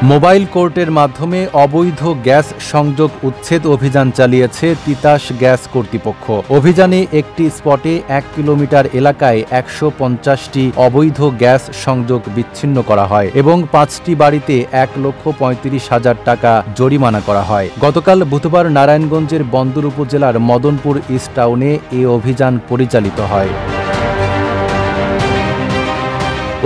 Mobile কোর্টের মাধ্যমে অবৈধ গ্যাস সংযোগ উচ্ছেদ অভিযান চালিয়েছে তিতাস গ্যাস কর্তৃপক্ষ। অভিযানে একটি স্পটে ১ কিলোমিটার এলাকায় ১৫০টি অবৈধ গ্যাস সংযোগ বিচ্ছিন্ন করা হয় এবং ৫টি বাড়িতে ১,৩৫,০০০ টাকা জরিমানা করা হয়। গতকাল বুধবার নারায়ণগঞ্জের বন্দর উপজেলার মদনপুর ইস্ট টাউনে এ অভিযান পরিচালিত হয়।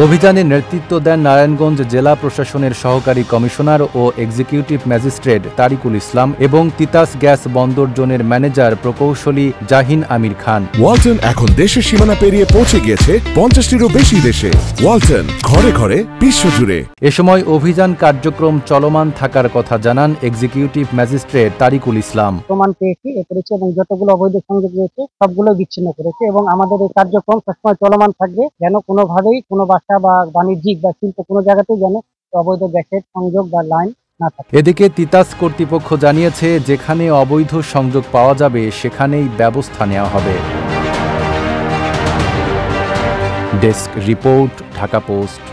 অভিযানে নেতৃত্ব দেন নারায়ণগঞ্জ জেলা প্রশাসনের সহকারী কমিশনার ও এক্সিকিউটিভ ম্যাজিস্ট্রেট তারিকুল ইসলাম এবং তিতাস গ্যাস বন্দর জোনের ম্যানেজার প্রকৌশলী জাহিন আমির খান। ওয়ালটন এখন দেশের সীমানা পেরিয়ে পৌঁছে গিয়েছে ৫০টিরও বেশি দেশে। ওয়ালটন, ঘরে ঘরে বিশ্বজুড়ে। এ সময় অভিযান কার্যক্রম চলমান থাকার কথা জানান এক্সিকিউটিভ ম্যাজিস্ট্রেট তারিকুল ইসলাম। প্রমাণ পেয়েছি এবং যতগুলো অবৈধ সংযোগ রয়েছে সবগুলো বিচ্ছিন্ন করেছে এবং আমাদের এই কার্যক্রম সবসময় চলমান থাকবে, যেন কোনোভাবেই কোনো বা বাণিজ্যিক বা শিল্প কোনো জায়গাতেই যেন অবৈধ গ্যাসের সংযোগ বা লাইন না থাকে। এদিকে তিতাস কর্তৃপক্ষ জানিয়েছে, যেখানে অবৈধ সংযোগ পাওয়া যাবে সেখানেই ব্যবস্থা নেওয়া হবে। Desk report, Dhaka post.